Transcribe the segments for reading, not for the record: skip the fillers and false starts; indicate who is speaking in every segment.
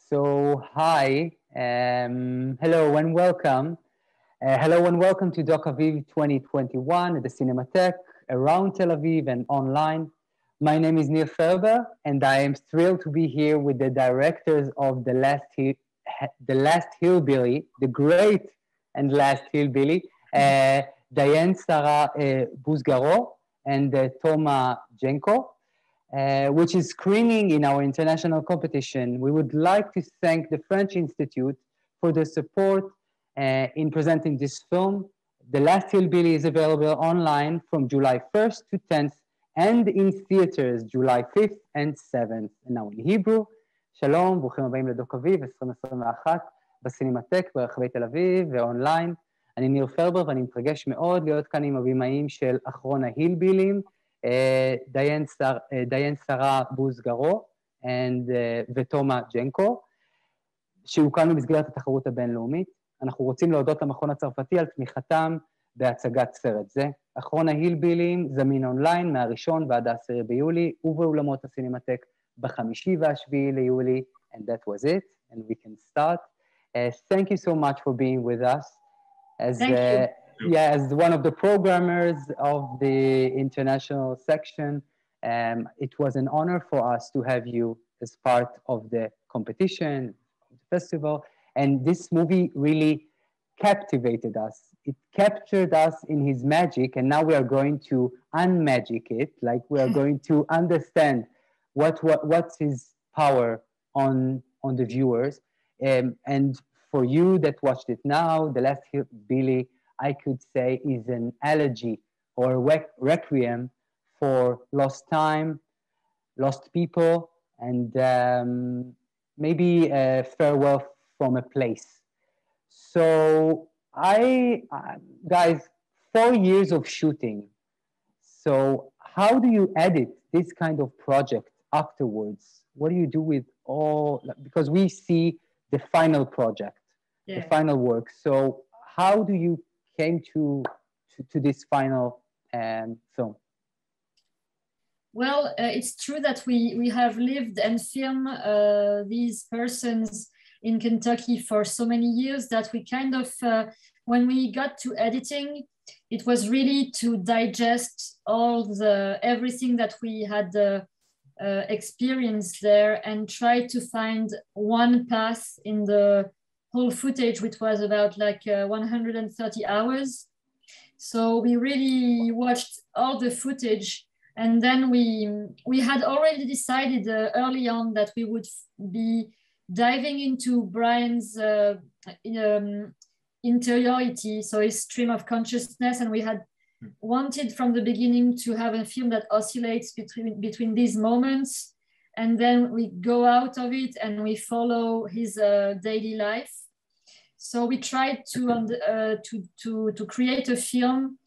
Speaker 1: So, hi, hello and welcome. Hello and welcome to Docaviv 2021 at the Cinematheque around Tel Aviv and online. My name is Nir Ferber, and I am thrilled to be here with the directors of the last Hillbilly, the great and last Hillbilly, Diane, Sara, Bouzgarrou, and Thomas Jenkoe. Which is screening in our international competition. We would like to thank the French Institute for the support in presenting this film. The Last Hillbilly is available online from July 1st to 10th and in theaters July 5th and 7th. And now in Hebrew, שלום, ברוכים הבאים לדוקאביב 2021 בסינמטק ברחבי תל אביב ואונליין. אני ניר פרבר ואני מתרגש מאוד להיות כאן עם הבימאים של אחרון ההילבילים, Diane, Sara, Bouzgarrou, ותומה ג'נקו, שהוקם במסגרת התחרות הבינלאומית. אנחנו רוצים להודות למכון הצרפתי על תמיכתם בהצגת סרט זה. אחרון ההילבילים זמין אונליין מהראשון ועד ה10 ביולי, ובאולמות הסינמטק ב5 וה7 ליולי, and that was it, and we can start. Thank you so much for being with us. As one of the programmers of the international section, it was an honor for us to have you as part of the competition, of the festival, and this movie really captivated us. It captured us in his magic, and now we are going to unmagic it, like we are going to understand what's his power on the viewers. And for you that watched it now, The Last Hillbilly, I could say, is an elegy or a requiem for lost time, lost people, and maybe a farewell from a place. So guys, 4 years of shooting. So how do you edit this kind of project afterwards? What do you do with because we see the final project, the final work. So how do you came to this final film?
Speaker 2: Well, it's true that we have lived and filmed these persons in Kentucky for so many years that we kind of, when we got to editing, it was really to digest everything that we had experienced there and try to find one path in the whole footage, which was about like 130 hours. So we really watched all the footage, and then we had already decided early on that we would be diving into Brian's interiority, so his stream of consciousness, and we had wanted from the beginning to have a film that oscillates between these moments, and then we go out of it and we follow his daily life. So we tried to create a film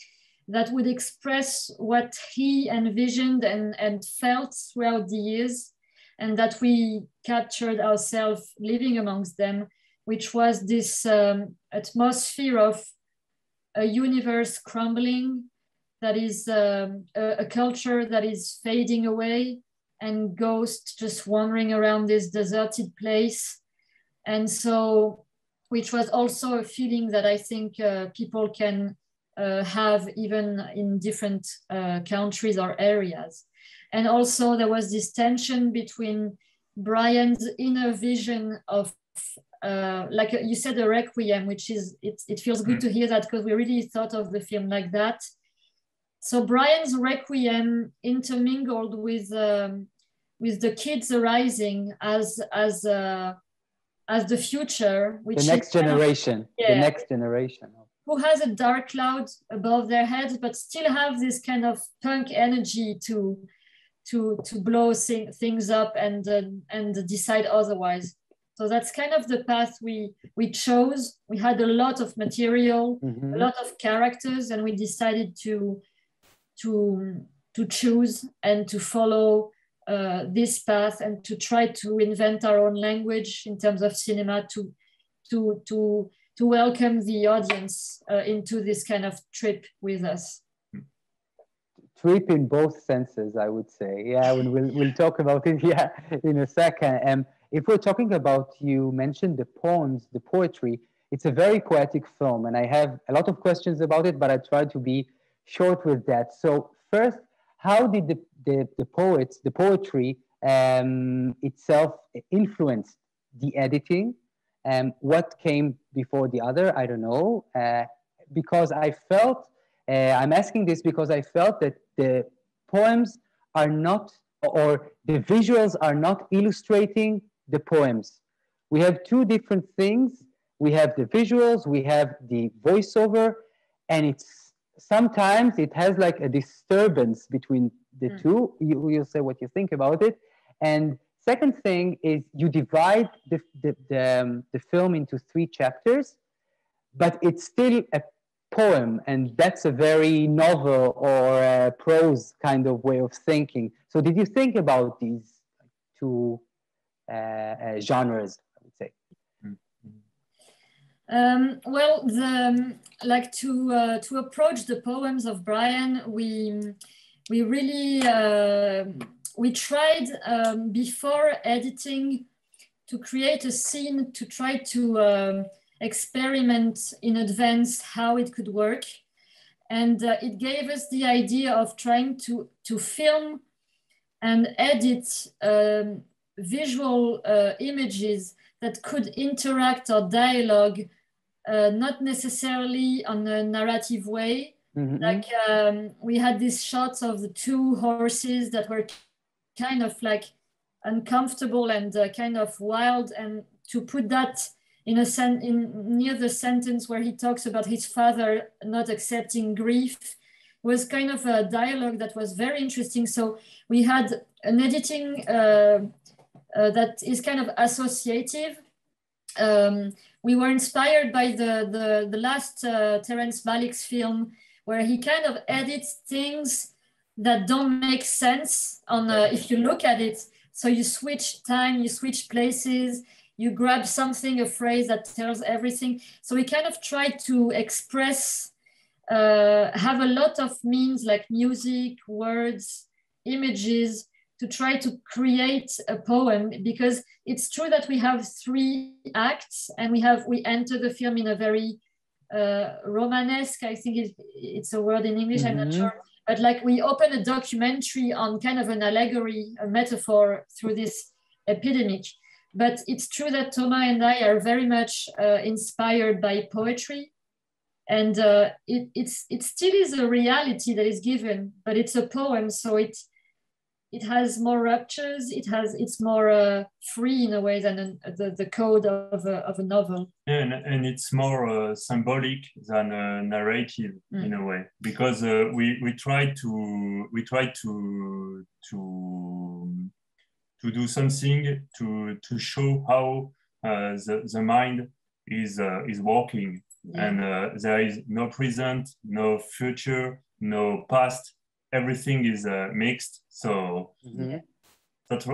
Speaker 2: that would express what he envisioned and felt throughout the years, and that we captured ourselves living amongst them, which was this atmosphere of a universe crumbling, that is a culture that is fading away, and ghosts just wandering around this deserted place. And so, which was also a feeling that I think people can have even in different countries or areas. And also there was this tension between Brian's inner vision of, like you said, a requiem, which is, it feels good to hear that, because we really thought of the film like that. So Brian's requiem intermingled with the kids arising as the future, which
Speaker 1: the next generation, the next generation,
Speaker 2: who has a dark cloud above their heads, but still have this kind of punk energy to blow things up and decide otherwise. So that's kind of the path we chose. We had a lot of material, a lot of characters, and we decided to choose and to follow this path and to try to invent our own language in terms of cinema to welcome the audience into this kind of trip with us.
Speaker 1: Trip in both senses, I would say. Yeah, we'll talk about it in a second. if we're talking about, you mentioned the poems, the poetry, it's a very poetic film, and I have a lot of questions about it, but I try to be short with that. So first, how did the poets, the poetry itself influence the editing? What came before the other? I don't know. Because I felt, I'm asking this because I felt that the poems are not, or the visuals are not illustrating the poems. We have two different things. We have the visuals, we have the voiceover, and it's sometimes it has like a disturbance between the two. You'll say what you think about it. And second thing is you divide the film into 3 chapters, but it's still a poem, and that's a very novel or a prose kind of way of thinking. So did you think about these two genres, I would say?
Speaker 2: Well, like to approach the poems of Brian, we really we tried before editing to create a scene, to try to experiment in advance how it could work, and it gave us the idea of trying to film and edit visual images that could interact or dialogue, not necessarily on a narrative way. Like we had these shots of the 2 horses that were kind of like uncomfortable and kind of wild, and to put that in near the sentence where he talks about his father not accepting grief was kind of a dialogue that was very interesting. So we had an editing that is kind of associative. We were inspired by the last Terrence Malick's film, where he kind of edits things that don't make sense on if you look at it. So you switch time, you switch places, you grab something, a phrase that tells everything. So we kind of try to express, have a lot of means like music, words, images, to try to create a poem, because it's true that we have 3 acts, and we enter the film in a very Romanesque, I think it's a word in English, I'm not sure, but like we open a documentary on kind of an allegory, a metaphor through this epidemic. But it's true that Thomas and I are very much inspired by poetry, and it still is a reality that is given, but it's a poem, so it has more ruptures. It's more free in a way than the code of a novel.
Speaker 3: Yeah, and it's more symbolic than narrative in a way, because we try to do something to show how the mind is working, and there is no present, no future, no past. Everything is mixed. So that's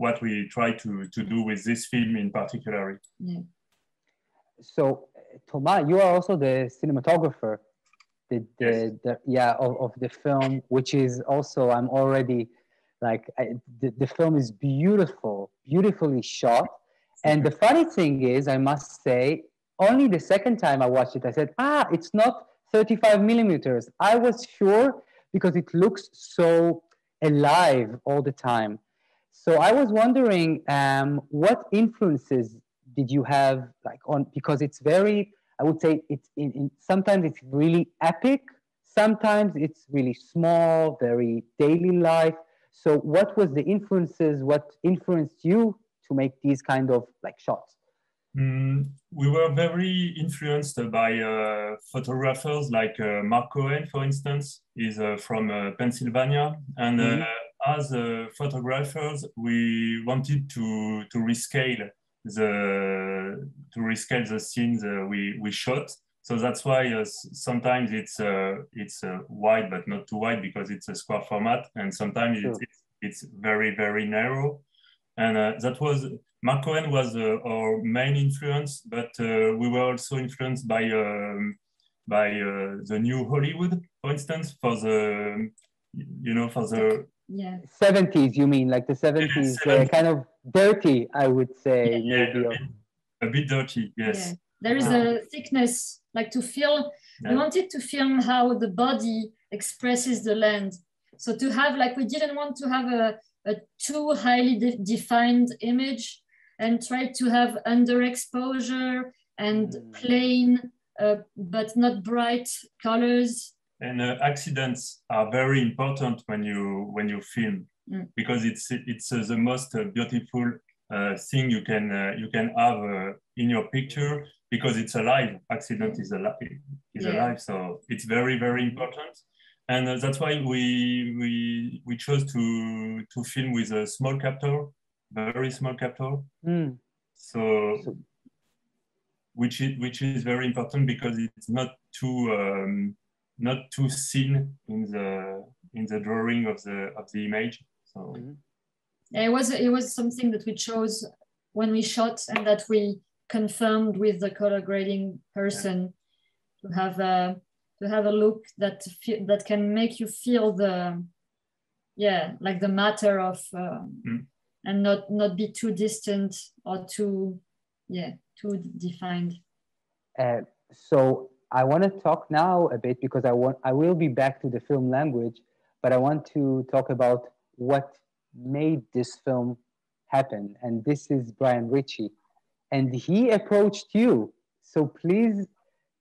Speaker 3: what we try to do with this film in particular.
Speaker 2: Yeah.
Speaker 1: So Thomas, you are also the cinematographer of the film, which is also, I'm already like, the film is beautifully shot. And the funny thing is, I must say, only the second time I watched it, I said, it's not 35 millimeters. I was sure, because it looks so alive all the time. So I was wondering, what influences did you have, like, on, because it's very, I would say it's sometimes it's really epic, sometimes it's really small, very daily life. So what was the influences, what influenced you to make these kind of like shots?
Speaker 3: We were very influenced by photographers like Mark Cohen, for instance, is from Pennsylvania. And as photographers, we wanted to rescale the scenes we shot. So that's why sometimes it's wide, but not too wide, because it's a square format, and sometimes it's very, very narrow. And that was, Mark Cohen was our main influence, but we were also influenced by the new Hollywood, for instance, for the
Speaker 1: 70s, you mean, like the 70s, kind of dirty, I would say, maybe.
Speaker 3: A bit dirty, yes.
Speaker 2: Yeah. There is a thickness, like to feel, we wanted to film how the body expresses the land. So to have, like, we didn't want to have a too highly defined image and try to have underexposure and plain, but not bright colors.
Speaker 3: And accidents are very important when you film, because it's the most beautiful thing you can have in your picture, because it's alive. Accident is alive, so it's very, very important. And that's why we chose to film with a small capture, very small capture. So which is very important, because it's not too seen in the drawing of the image. So
Speaker 2: it was something that we chose when we shot, and that we confirmed with the color grading person, to have a look that can make you feel the like the matter of and not be too distant or too defined.
Speaker 1: So I want to talk now a bit, because I will be back to the film language, but I want to talk about what made this film happen. And this is Brian Ritchie, and he approached you. So please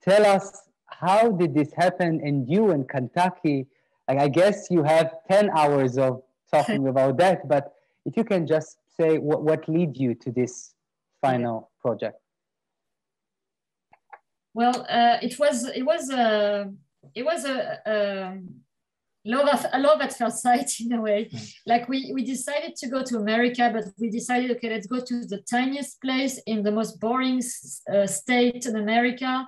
Speaker 1: tell us, how did this happen? And you in Kentucky, like, I guess you have 10 hours of talking about that, but if you can just say what led you to this final project.
Speaker 2: Well, it was a love at first sight, in a way. Like, we decided to go to America, but we decided, okay, let's go to the tiniest place in the most boring state in America,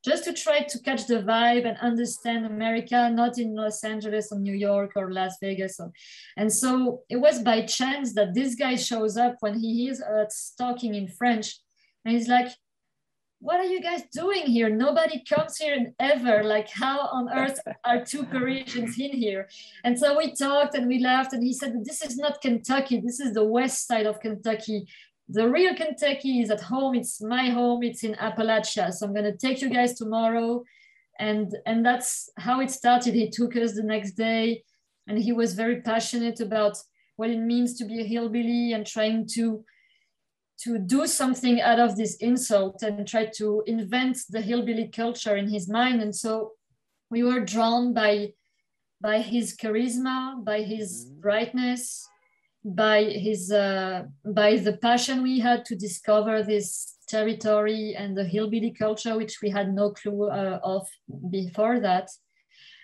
Speaker 2: just to try to catch the vibe and understand America, not in Los Angeles or New York or Las Vegas. And so it was by chance that this guy shows up when he is talking in French, and he's like, what are you guys doing here? Nobody comes here ever. Like, how on earth are two Parisians in here? And so we talked and we laughed, and he said, this is not Kentucky. This is the west side of Kentucky. The real Kentucky is at home. It's my home. It's in Appalachia. So I'm going to take you guys tomorrow. And that's how it started. He took us the next day, and he was very passionate about what it means to be a hillbilly, and trying to do something out of this insult and try to invent the hillbilly culture in his mind. And so we were drawn by his charisma, by his brightness, by the passion we had to discover this territory and the hillbilly culture, which we had no clue of before that.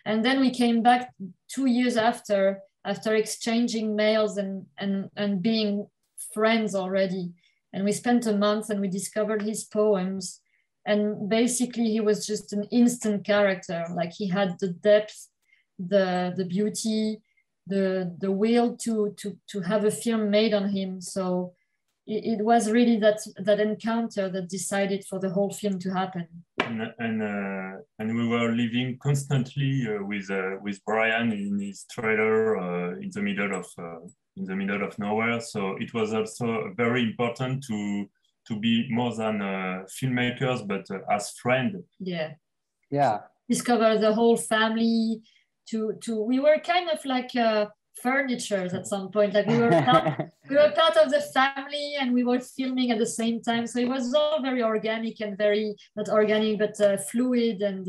Speaker 2: And then we came back 2 years after exchanging mails and being friends already. And we spent a month, and we discovered his poems. And basically he was just an instant character. Like, he had the depth, the beauty, the will to have a film made on him. So it was really that encounter that decided for the whole film to happen.
Speaker 3: And we were living constantly with Brian in his trailer in the middle of nowhere. So it was also very important to be more than filmmakers, but as friends.
Speaker 1: Yeah.
Speaker 2: Discover the whole family. We were kind of like furniture at some point. Like, we were part of the family, and we were filming at the same time. So it was all very organic and very, not organic, but fluid. And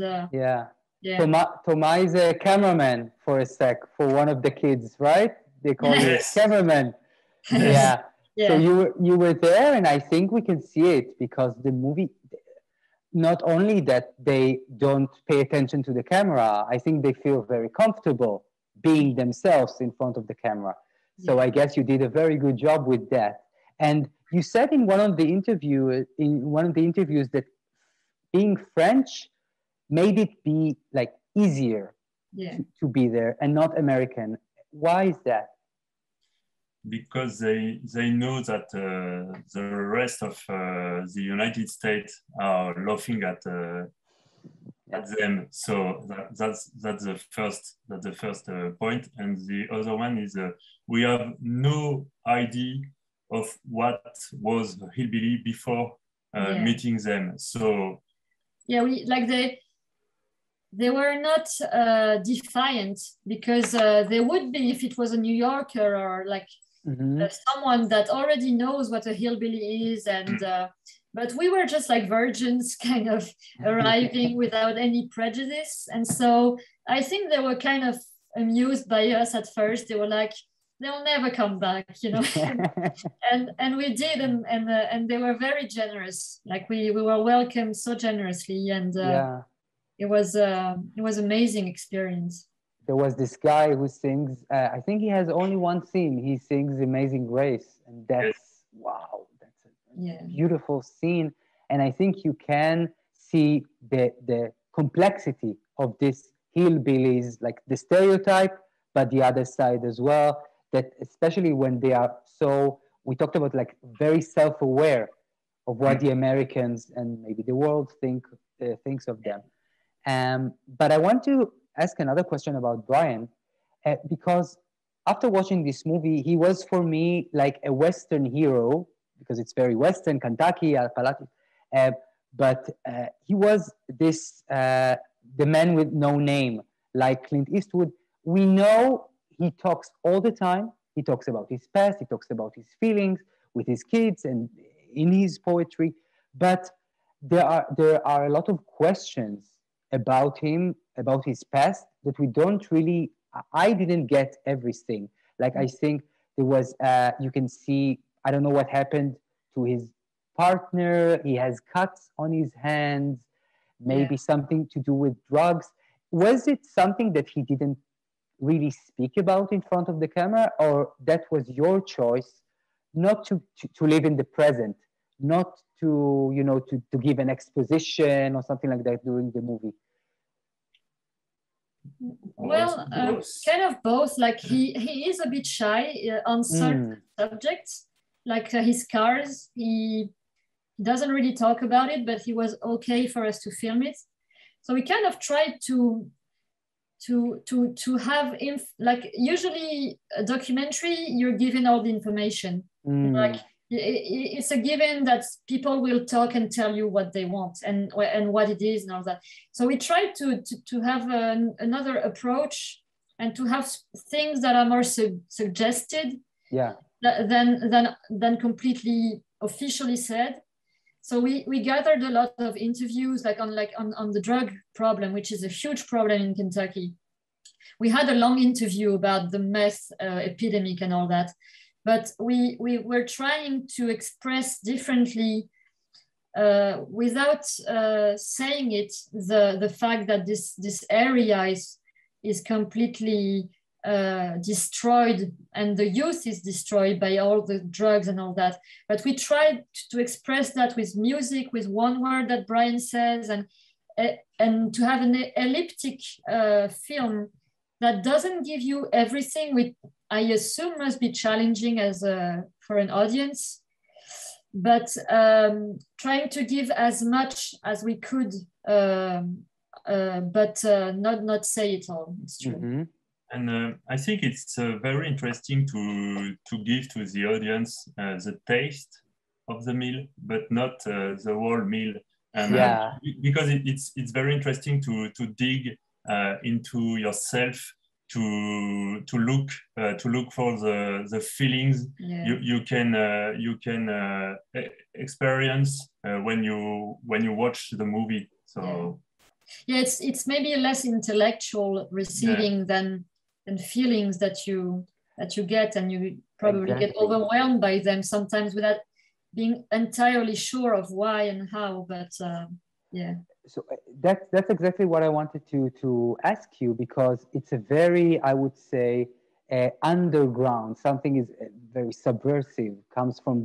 Speaker 1: Thomas is a cameraman for a sec for one of the kids, right? They call it cameraman. Yeah. So you were there, and I think we can see it, because the movie, not only that they don't pay attention to the camera, I think they feel very comfortable being themselves in front of the camera. So I guess you did a very good job with that. And you said in one of the interviews that being French made it be like easier to be there, and not American. Why is that?
Speaker 3: Because they know that the rest of the United States are laughing at them. So that's the first point. And the other one is we have no idea of what was Hillbilly before meeting them. So
Speaker 2: yeah, they were not defiant, because they would be if it was a New Yorker or like someone that already knows what a hillbilly is, and but we were just like virgins kind of arriving without any prejudice. And so I think they were kind of amused by us at first. They were like, they'll never come back, you know. and we did, and they were very generous. Like we were welcomed so generously, and it was amazing experience.
Speaker 1: There was this guy who sings, I think he has only one scene. He sings Amazing Grace, and that's, wow, that's a beautiful scene. And I think you can see the complexity of this hillbillies, like the stereotype, but the other side as well, that especially when they are so, we talked about like very self-aware of what the Americans and maybe the world thinks of them. But I want to ask another question about Brian, because after watching this movie, he was for me like a Western hero, because it's very Western, Kentucky, Appalachian, but he was this, the man with no name, like Clint Eastwood. We know he talks all the time. He talks about his past, he talks about his feelings with his kids and in his poetry, but there are a lot of questions about him, about his past, that we don't really, I didn't get everything. Like I think there was, you can see, I don't know what happened to his partner. He has cuts on his hands, maybe something to do with drugs. Was it something that he didn't really speak about in front of the camera, or that was your choice not to live in the present, not to, you know, to give an exposition or something like that during the movie?
Speaker 2: Well, kind of both. Like he is a bit shy on certain subjects, like his cars. He doesn't really talk about it, but he was okay for us to film it. So we kind of tried to have like usually a documentary, you're given all the information. Like it's a given that people will talk and tell you what they want and what it is and all that. So we tried to have another approach and to have things that are more suggested than completely officially said. So we gathered a lot of interviews on the drug problem, which is a huge problem in Kentucky. We had a long interview about the meth epidemic and all that. But we were trying to express differently, without saying it, the fact that this area is completely destroyed and the youth is destroyed by all the drugs and all that. But we tried to express that with music, with one word that Brian says, and to have an elliptic film that doesn't give you everything, which I assume must be challenging for an audience, but trying to give as much as we could, but not say it all. It's true.
Speaker 3: And I think it's very interesting to give to the audience the taste of the meal, but not the whole meal. And because it's very interesting to dig into yourself, to look for the feelings you can experience when you watch the movie. So
Speaker 2: it's maybe a less intellectual receiving than feelings that you get, and you probably get overwhelmed by them sometimes without being entirely sure of why and how. But
Speaker 1: So that's exactly what I wanted to ask you, because it's a very, I would say, underground. Something is very subversive, comes from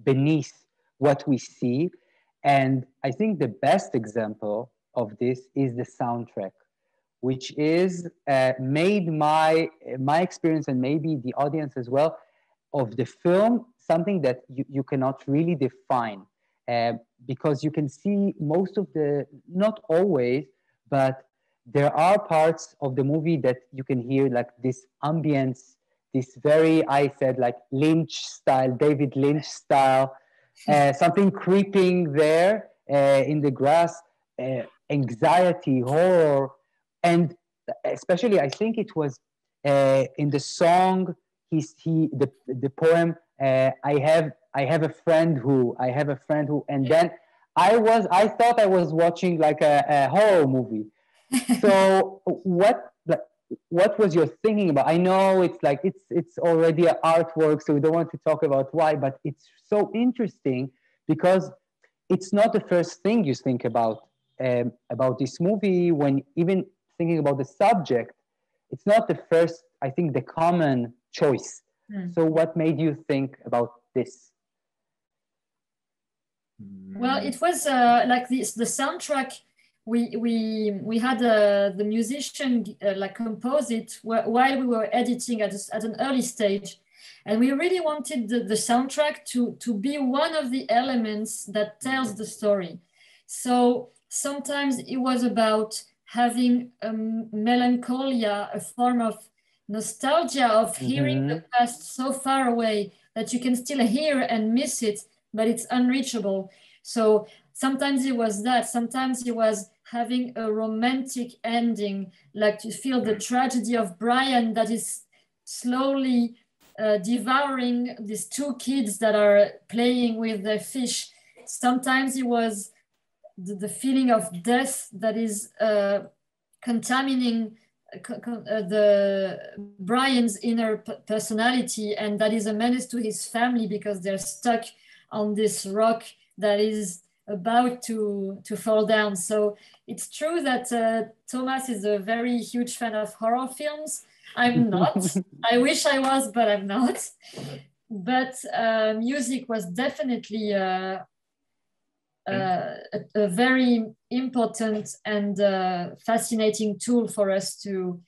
Speaker 1: beneath what we see, and I think the best example of this is the soundtrack, which is made my experience, and maybe the audience as well, of the film, something that you cannot really define. Because you can see most of not always, but there are parts of the movie that you can hear like this ambience, this very, I said, like Lynch style, David Lynch style, something creeping there in the grass, anxiety, horror, and especially I think it was in the song, the poem, I have a friend who, and then I thought I was watching like a horror movie. So what was your thinking about? I know it's like it's already an artwork, so we don't want to talk about why, but it's so interesting because it's not the first thing you think about this movie. When even thinking about the subject, it's not the first, I think, the common choice. So what made you think about this?
Speaker 2: Well, it was like the soundtrack. We had the musician like compose it while we were editing at an early stage, and we really wanted the soundtrack to be one of the elements that tells the story. So sometimes it was about having melancholia, a form of nostalgia of hearing the past so far away that you can still hear and miss it, but it's unreachable. So sometimes it was that, sometimes it was having a romantic ending, like to feel the tragedy of Brian that is slowly devouring these two kids that are playing with the fish. Sometimes it was the feeling of death that is contaminating the Brian's inner personality, and that is a menace to his family because they're stuck on this rock that is about to fall down. So it's true that Thomas is a very huge fan of horror films. I'm not. I wish I was, but I'm not. But music was definitely a very important and fascinating tool for us to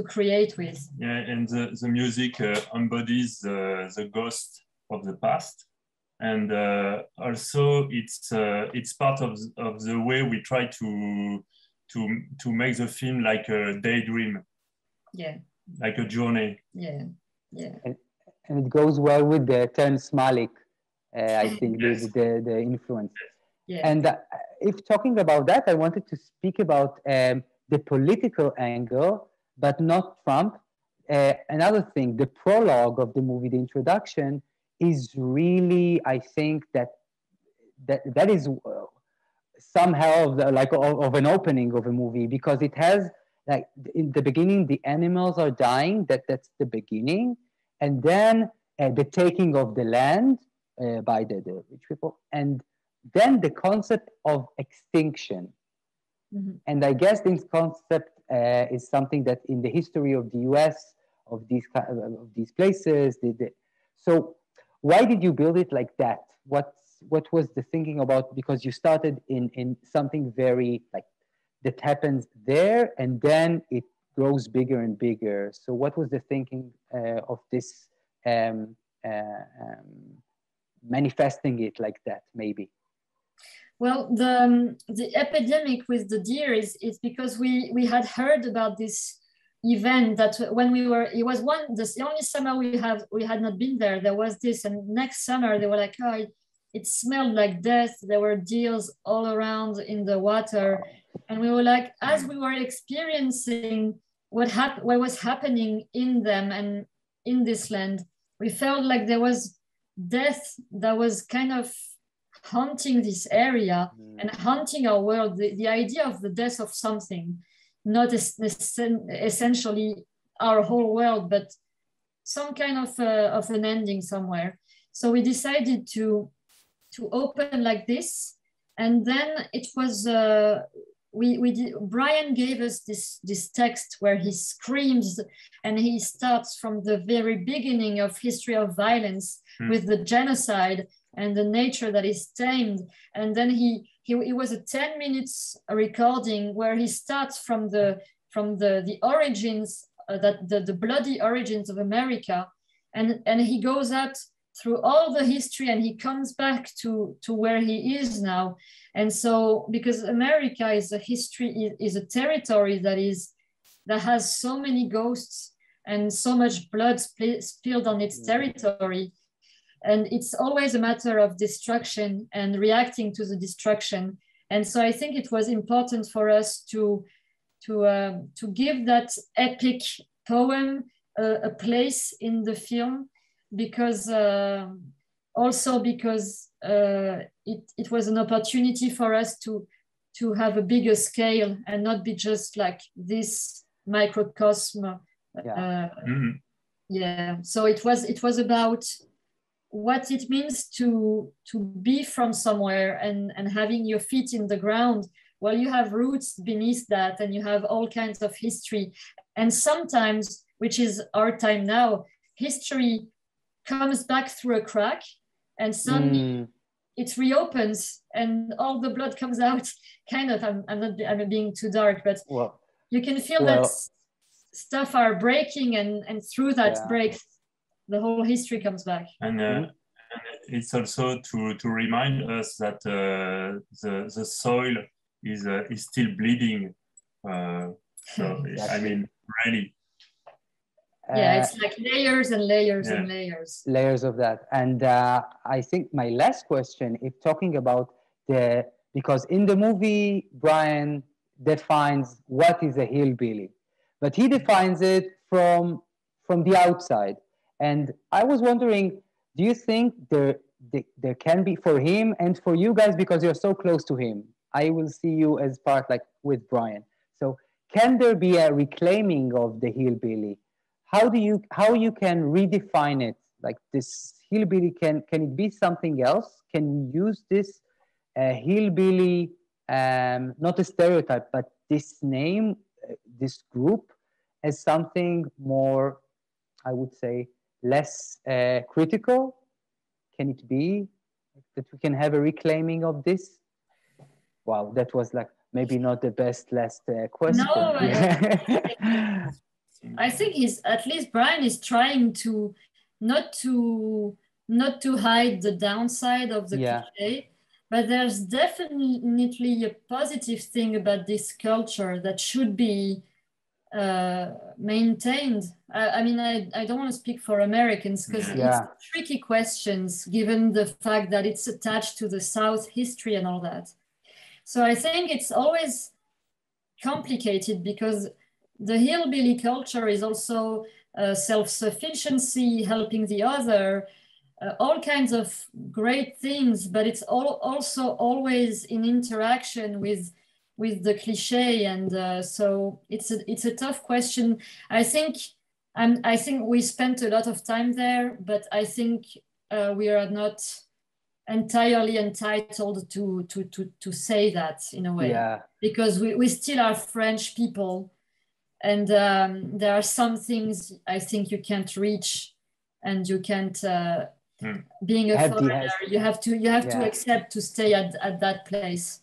Speaker 2: create with.
Speaker 3: Yeah, and the music embodies the ghost of the past, and also it's part of the way we try to make the film like a daydream.
Speaker 2: Yeah.
Speaker 3: Like a journey.
Speaker 2: Yeah, yeah.
Speaker 1: And it goes well with the Terrence Malick, I think, yes. the influence. Yeah. And if talking about that, I wanted to speak about the political angle, but not Trump. Another thing, the prologue of the movie, the introduction, is really, I think, that is somehow of an opening of a movie, because it has, like, in the beginning, the animals are dying, that's the beginning, and then the taking of the land by the rich people, and then the concept of extinction. Mm-hmm. And I guess this concept is something that in the history of the US, of these places, so why did you build it like that? What was the thinking about? Because you started in something very like that happens there, and then it grows bigger and bigger. So what was the thinking of this manifesting it like that, maybe?
Speaker 2: Well, the epidemic with the deer is because we had heard about this event that when we were, it was the only summer we had not been there. There was this, and next summer they were like, oh, it smelled like death. There were deers all around in the water. And we were like, as we were experiencing what was happening in them and in this land, we felt like there was death that was kind of haunting this area and haunting our world. The idea of the death of something, not essentially our whole world, but some kind of an ending somewhere. So we decided to open like this, and then it was Brian gave us this text where he screams, and he starts from the very beginning of history of violence with the genocide and the nature that is tamed, and then it was a 10 minutes recording where he starts from the origins, the bloody origins of America, and he goes out through all the history, and he comes back to where he is now. And so, because America is a history, is a territory that has so many ghosts and so much blood spilled on its territory. And it's always a matter of destruction and reacting to the destruction. And so I think it was important for us to give that epic poem a place in the film, because also because it was an opportunity for us to have a bigger scale and not be just like this microcosm. So it was about what it means to be from somewhere and having your feet in the ground. Well, you have roots beneath that, and you have all kinds of history. And sometimes, which is our time now, history comes back through a crack, and suddenly it reopens, and all the blood comes out. Kind of. I'm being too dark, but you can feel that stuff are breaking, and through that break, the whole history comes back.
Speaker 3: And it's also to remind us that the soil is still bleeding. I mean, really.
Speaker 2: It's like layers and layers and layers.
Speaker 1: Layers of that. And I think my last question, if talking about because in the movie, Brian defines what is a hillbilly, but he defines it from the outside. And I was wondering, do you think there can be, for him and for you guys, because you're so close to him, I will see you as part, like with Brian. So can there be a reclaiming of the hillbilly? How you can redefine it? Like this hillbilly, can it be something else? Can we use this hillbilly, not a stereotype, but this name, this group, as something more, I would say, less critical? Can it be that we can have a reclaiming of this? Wow, that was like maybe not the best last question.
Speaker 2: No, I think at least Brian is trying to not to hide the downside of the cliche, but there's definitely a positive thing about this culture that should be maintained. I mean, I don't want to speak for Americans, because it's tricky questions given the fact that it's attached to the South history and all that. So I think it's always complicated, because the hillbilly culture is also self-sufficiency, helping the other, all kinds of great things, but it's also always in interaction with the cliche. And so it's a tough question. I think we spent a lot of time there, but I think we are not entirely entitled to say that in a way, because we still are French people, and there are some things I think you can't reach, and you can't being a foreigner, you have to accept to stay at that place.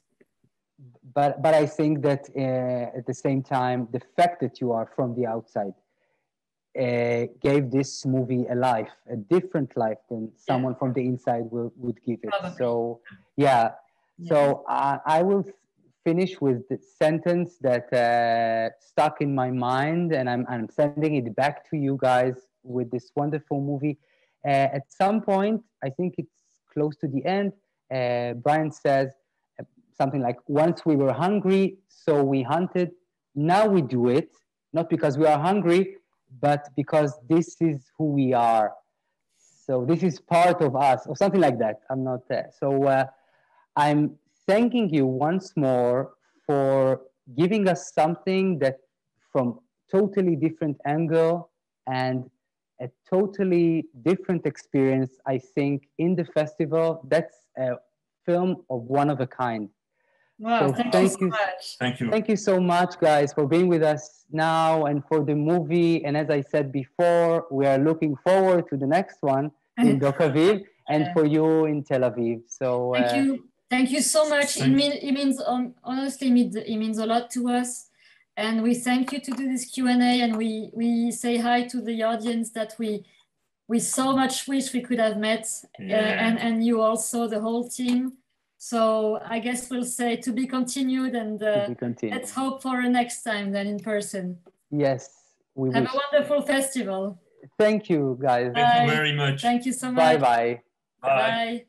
Speaker 1: But I think that at the same time, the fact that you are from the outside gave this movie a life, a different life than someone from the inside would give it. Probably. So so I will finish with the sentence that stuck in my mind, and I'm sending it back to you guys with this wonderful movie. At some point, I think it's close to the end, Brian says something like, once we were hungry, so we hunted. Now we do it, not because we are hungry, but because this is who we are. So this is part of us, or something like that. I'm not there. So I'm thanking you once more for giving us something that from totally different angle and a totally different experience, I think, in the festival. That's a film of one of a kind.
Speaker 2: Wow, so thank you so much.
Speaker 3: Thank you.
Speaker 1: Thank you so much, guys, for being with us now and for the movie. And as I said before, we are looking forward to the next one in Docaviv and for you in Tel Aviv. So
Speaker 2: thank you. Thank you so much. It means honestly, it means a lot to us. And we thank you to do this Q&A, and we say hi to the audience that we so much wish we could have met, and you also, the whole team. So I guess we'll say to be continued, and let's hope for a next time then in person.
Speaker 1: Yes,
Speaker 2: Have a wonderful festival.
Speaker 1: Thank you, guys.
Speaker 3: Thank you very much.
Speaker 2: Thank you so much.
Speaker 1: Bye-bye.
Speaker 3: Bye.
Speaker 2: Bye.